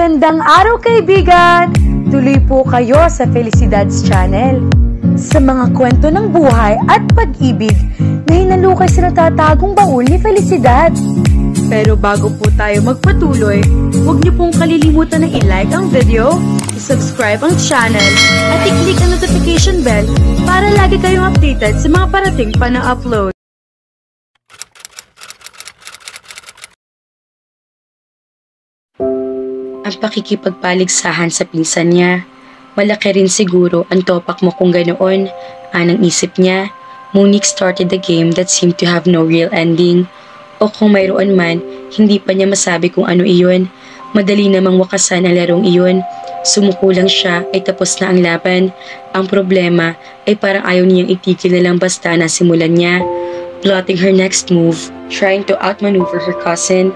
Magandang araw kaibigan! Tuloy po kayo sa Felicidad's Channel. Sa mga kwento ng buhay at pag-ibig na hinalukay sa natatagong baul ni Felicidad. Pero bago po tayo magpatuloy, huwag niyo pong kalilimutan na i-like ang video, i-subscribe ang channel, at i-click ang notification bell para lagi kayong updated sa mga parating pa na upload. Ang pakikipagpaligsahan sa pinsan niya. Malaki rin siguro ang topak mo kung ganoon, anang isip niya. Monique started the game that seemed to have no real ending. O kung mayroon man, hindi pa niya masabi kung ano iyon. Madali namang wakasan ang larong iyon. Sumuko lang siya ay tapos na ang laban. Ang problema ay parang ayaw niyang itigil na lang basta na simulan niya. Plotting her next move, trying to outmaneuver her cousin,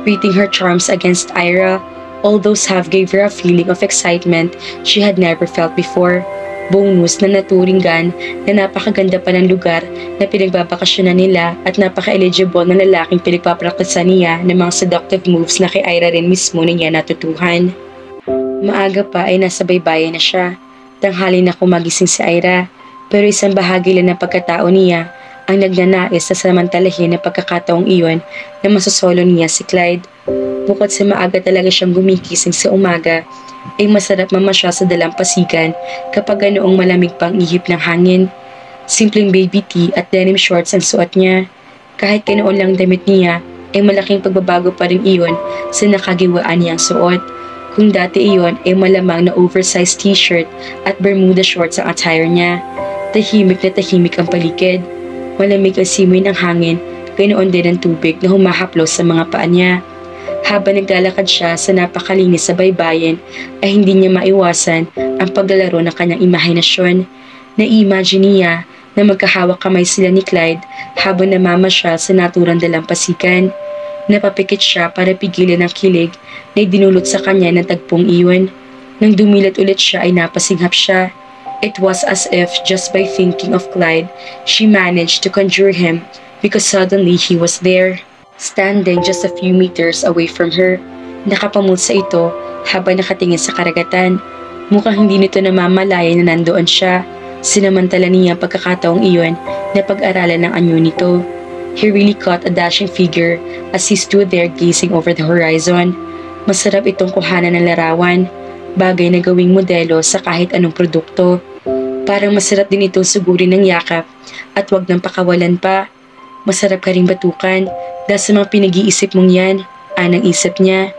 pitting her charms against Ira. All those have gave her a feeling of excitement she had never felt before. Bonus na naturinggan na napakaganda pa ng lugar na pinagbabakasyonan nila at napaka-eligible na lalaking pinagpapraktisan niya ng mga seductive moves na kay Ira rin mismo na niya natutuhan. Maaga pa ay nasa baybayin na siya. Tanghali na kumagising si Ira, pero isang bahagi lang ng pagkatao niya ang nagnanais na samantalahin ng pagkakataong iyon na masosolo niya si Clyde. Bukod sa maaga talaga siyang gumigising sa umaga, ay masarap mamasya sa dalampasigan kapag ganoong malamig pang ihip ng hangin. Simpleng baby tee at denim shorts ang suot niya. Kahit ganoon lang damit niya, ay malaking pagbabago pa rin iyon sa nakagiwaan niyang suot. Kung dati iyon ay malamang na oversized t-shirt at bermuda shorts ang attire niya. Tahimik na tahimik ang paligid. Malamig ang simoy ng hangin, ganoon din ang tubig na humahaplos sa mga paa niya. Habang naglalakad siya sa napakalinis sa baybayin, ay hindi niya maiwasan ang paglalaro ng kanyang imahinasyon. Na-imagine niya na magkahawak kamay sila ni Clyde habang namamasyal sa naturang dalampasigan. Napapikit siya para pigilan ang kilig na idinulot sa kanya ng tagpong iyon. Nang dumilat ulit siya ay napasinghap siya. It was as if just by thinking of Clyde, she managed to conjure him because suddenly he was there. Standing just a few meters away from her, nakapamulsa ito habang nakatingin sa karagatan. Mukhang hindi nito namamalaya na nandoon siya. Sinamantala niya pagkakataong iyon na pag-aralan ng anyo nito. He really caught a dashing figure as he stood there gazing over the horizon. Masarap itong kuhanan ng larawan, bagay na gawing modelo sa kahit anong produkto. Parang masarap din itong sugurin ng yakap at wag nang pakawalan pa. Masarap ka ring batukan dahil sa mga pinag-iisip mong yan, anang isip niya.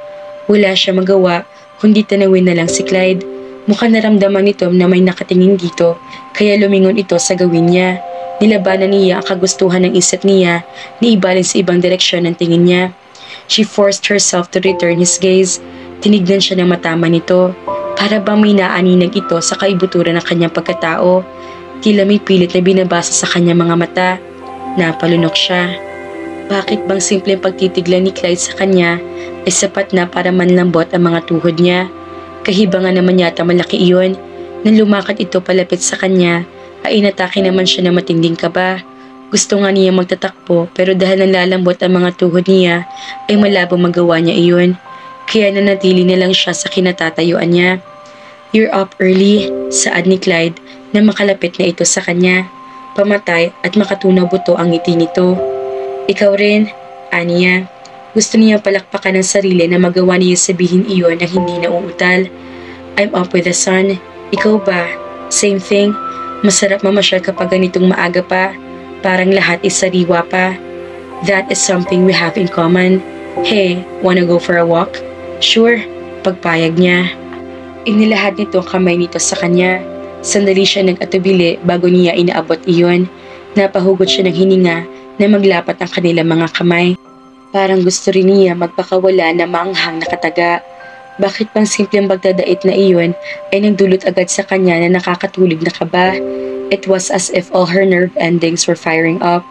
Wala siya magawa kundi tanawin na lang si Clyde. Mukhang naramdaman nito na may nakatingin dito kaya lumingon ito sa gawin niya. Nilabanan niya ang kagustuhan ng isip niya na ibalin sa ibang direksyon ng tingin niya. She forced herself to return his gaze. Tinignan siya ng matama nito. Para bang may naaninag ito sa kaibuturan ng kanyang pagkatao. Tila may pilit na binabasa sa kanyang mga mata. Napalunok siya. Bakit bang simpleng pagtitiglan ni Clyde sa kanya ay sapat na para manlambot ang mga tuhod niya? Kahibangan naman yata malaki iyon. Nang lumakad ito palapit sa kanya, ay inatake naman siya ng matinding kaba. Gusto nga niya magtatakbo pero dahil nanlalambot ang mga tuhod niya, ay malabo magawa niya iyon. Kaya nanatili na lang siya sa kinatatayuan niya. "You're up early," saad ni Clyde na makalapit na ito sa kanya. Pamatay at makatunaw buto ang ngiti nito. "Ikaw rin," aniya. Gusto niya palakpakan ng sarili na magawa niya sabihin iyon na hindi nauutal. "I'm up with the sun. Ikaw ba? Same thing. Masarap mamasyal kapag ganitong maaga pa. Parang lahat is sariwa pa. That is something we have in common. Hey, wanna go for a walk?" "Sure," pagpayag niya. Inilahad nito ang kamay nito sa kanya. Sandali siya nag-atubili bago niya inaabot iyon. Napahugot siya ng hininga na maglapat ang kanilang mga kamay. Parang gusto rin niya magpakawala na manghang nakataga. Bakit pang simpleng pagdadait na iyon ay nagdulot agad sa kanya na nakakatulig na kaba? It was as if all her nerve endings were firing up.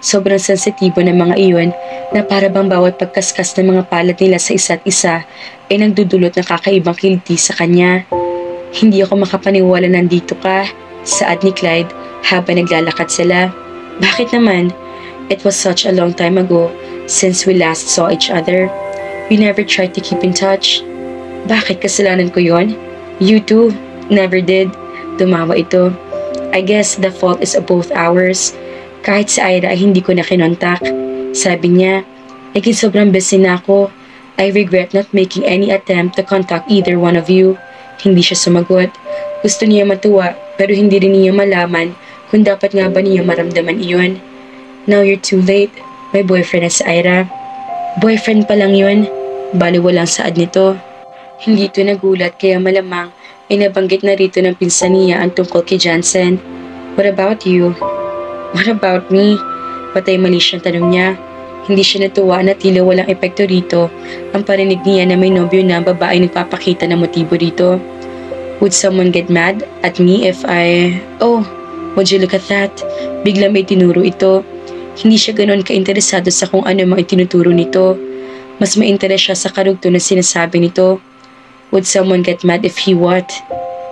Sobrang sensitibo ng mga iyon na para bang bawat pagkaskas ng mga palad nila sa isa't isa ay nagdudulot ng kakaibang kiliti sa kanya. "Hindi ako makapaniwala nandito ka," saad ni Clyde habang naglalakad sila. "Bakit naman? It was such a long time ago since we last saw each other. We never tried to keep in touch." Bakit kasalanan ko yon? You too. Never did. Tumawa ito. I guess the fault is both ours. Kahit si Ira ay hindi ko na kinontak. Sabi niya, naging sobrang busy na ako. I regret not making any attempt to contact either one of you. Hindi siya sumagot. Gusto niya matuwa pero hindi rin niya malaman kung dapat nga ba niya maramdaman iyon. Now you're too late. May boyfriend na si Ira. Boyfriend pa lang yun. Bali walang saad nito. Hindi ito nagulat kaya malamang ay nabanggit na rito ng pinsan niya ang tungkol kay Jansen. What about you? What about me? Patay mali siyang tanong niya. Hindi siya natuwa na tila walang epekto rito ang parinig niya na may nobyo na babae nagpapakita ng motibo rito. Would someone get mad at me if I... Oh, would you look at that? Bigla may tinuro ito. Hindi siya ganoon kainteresado sa kung ano mga itinuturo nito. Mas may interes siya sa karugto na sinasabi nito. Would someone get mad if he what?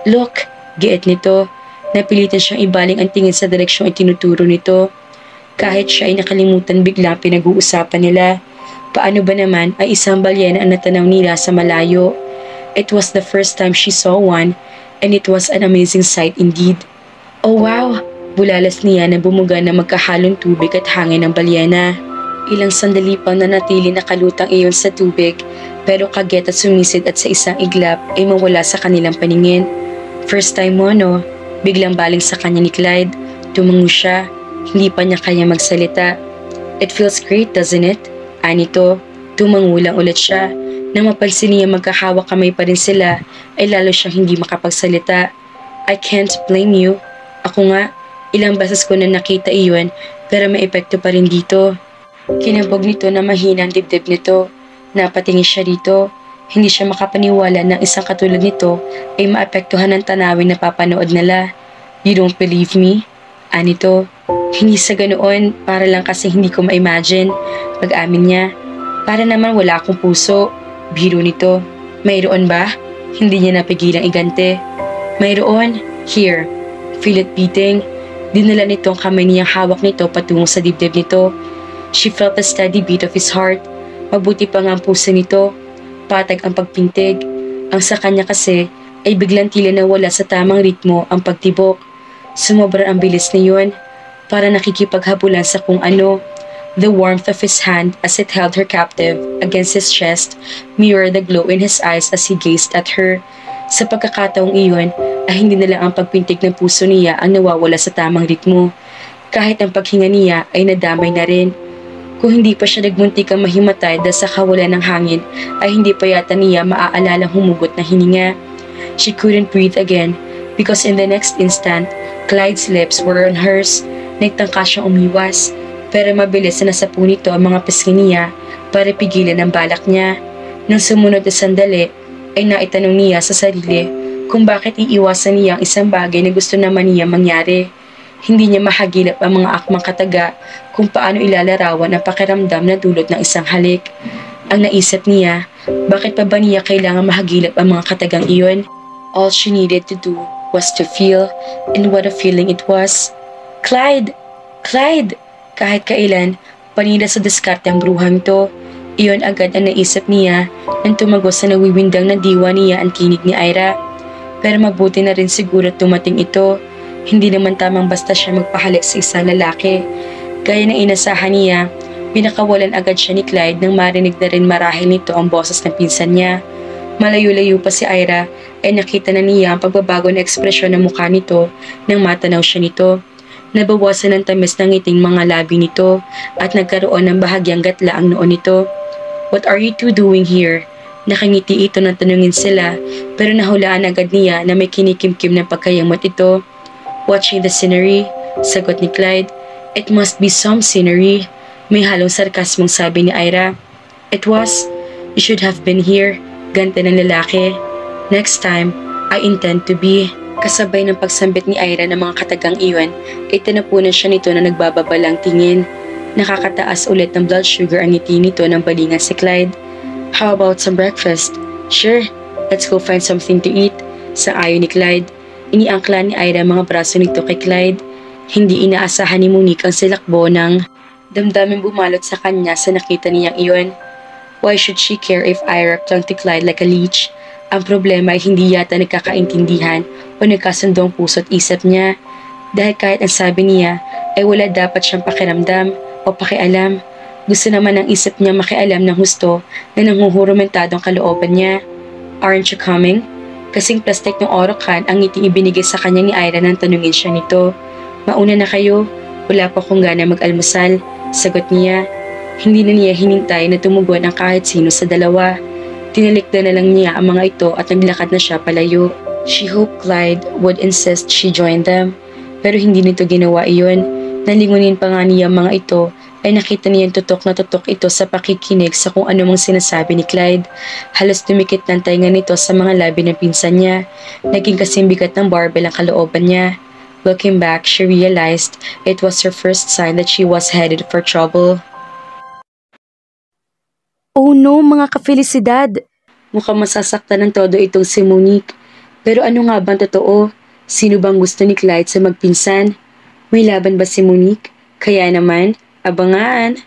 Look, giit nito. Napilitan siyang ibaling ang tingin sa direksyong itinuturo nito. Kahit siya ay nakalimutan bigla pinag-uusapan nila. Paano ba naman ay isang balyena ang natanaw nila sa malayo? It was the first time she saw one and it was an amazing sight indeed. Oh wow! Bulalas niya na bumuga na magkahalong tubig at hangin ng balyena. Ilang sandali pang nanatili nakalutang iyon sa tubig pero kaget at sumisid at sa isang iglap ay mawala sa kanilang paningin. First time mo no? Biglang baling sa kanya ni Clyde. Tumango siya. Hindi pa niya kaya magsalita. It feels great, doesn't it? Anito. Tumango lang ulit siya. Nang mapansin niya magkahawak kamay pa rin sila, ay lalo siyang hindi makapagsalita. I can't blame you. Ako nga, ilang beses ko na nakita iyon pero may epekto pa rin dito. Kinabog nito na mahina ang dibdib nito. Napatingin siya rito. Hindi siya makapaniwala na isang katulad nito ay maapektuhan ng tanawin na papanood nila. You don't believe me? Anito. Hindi sa ganoon, para lang kasi hindi ko ma-imagine. Pag-amin niya, para naman wala akong puso. Biro nito. Mayroon ba? Hindi niya napigilang igante. Mayroon. Here. Feel it beating. Dinala nitong kamay niyang hawak nito patungo sa dibdib nito. She felt the steady beat of his heart. Mabuti pa nga ang puso nito. Patag ang pagpintig. Ang sa kanya kasi ay biglang tila nawala sa tamang ritmo ang pagtibok. Sumobra ang bilis na yun. Para nakikipaghabulan sa kung ano. The warmth of his hand as it held her captive against his chest mirrored the glow in his eyes as he gazed at her. Sa pagkakataong iyon ay hindi na lang ang pagpintig ng puso niya ang nawawala sa tamang ritmo. Kahit ang paghinga niya ay nadamay na rin. Kung hindi pa siya nagmuntikang mahimatay dahil sa kawalan ng hangin ay hindi pa yata niya maaalalang humugot na hininga. She couldn't breathe again because in the next instant, Clyde's lips were on hers. Nagtangka siyang umiwas. Pero mabilis na nasapu nito ang mga pisngi niya para pigilan ang balak niya. Nang sumunod na sandali, ay naitanong niya sa sarili kung bakit iiwasan niya ang isang bagay na gusto naman niya mangyari. Hindi niya mahagilap ang mga akmang kataga kung paano ilalarawan ang pakiramdam na dulot ng isang halik. Ang naisip niya, bakit pa ba niya kailangan mahagilap ang mga katagang iyon? All she needed to do was to feel, and what a feeling it was. Clyde! Clyde! Kahit kailan, panila sa diskarte ang bruhang ito. Iyon agad ang naisip niya nang tumagos sa nawiwindang na diwa niya ang tinig ni Ira. Pero mabuti na rin siguro tumating ito. Hindi naman tamang basta siya magpahalik sa isang lalaki. Gaya ng inasahan niya, pinakawalan agad siya ni Clyde nang marinig na rin marahil nito ang boses ng pinsan niya. Malayo-layo pa si Ira ay nakita na niya ang pagbabago na ekspresyon ng mukha nito nang matanaw siya nito. Nabawasan ng tamis ng ngiting mga labi nito at nagkaroon ng bahagyang gatla ang noon nito. What are you two doing here? Nakangiti ito nang tanungin sila pero nahulaan agad niya na may kinikimkim ng pagkayamot ito. Watching the scenery, sagot ni Clyde. It must be some scenery. May halong sarkasmong sabi ni Ira. It was. You should have been here. Ganta ng lalaki. Next time, I intend to be. Kasabay ng pagsambit ni Ira ng mga katagang iyon, ay tinapunan siya nito na nagbababalang tingin. Nakakataas ulit ng blood sugar ang ngiti nito ng balingan si Clyde. How about some breakfast? Sure, let's go find something to eat. Sang-ayon ni Clyde. Iniangkla ni Ira mga braso nito kay Clyde. Hindi inaasahan ni Monique ang silakbo ng damdamin bumalot sa kanya sa nakita niyang iyon. Why should she care if Ira clung to Clyde like a leech? Ang problema ay hindi yata nagkakaintindihan o nagkasundong puso't isip niya. Dahil kahit ang sabi niya ay wala dapat siyang pakiramdam o pakialam. Gusto naman ng isip niya makialam ng husto na nanghuhurumentadong kalooban niya. Aren't you coming? Kasing plastic ng Orocan ang ngiting ibinigay sa kanya ni Ira nang tanungin siya nito. Mauna na kayo, wala pa akong gana mag-almusal. Sagot niya. Hindi na niya hinintay na tumugon ang kahit sino sa dalawa. Tinalikda na lang niya ang mga ito at naglakad na siya palayo. She hoped Clyde would insist she join them. Pero hindi nito ginawa iyon. Nalingunin pa nga niya mga ito ay nakita niyang tutok na tutok ito sa pakikinig sa kung ano mang sinasabi ni Clyde. Halos tumikit ng tainga nito sa mga labi ng pinsan niya. Naging kasing bigat ng barbell ang kalooban niya. Looking back, she realized it was her first sign that she was headed for trouble. Oh no, mga ka-felicidad! Mukhang masasaktan ng todo itong si Monique. Pero ano nga bang totoo? Sino bang gusto ni Clyde sa magpinsan? May laban ba si Monique? Kaya naman, abangan!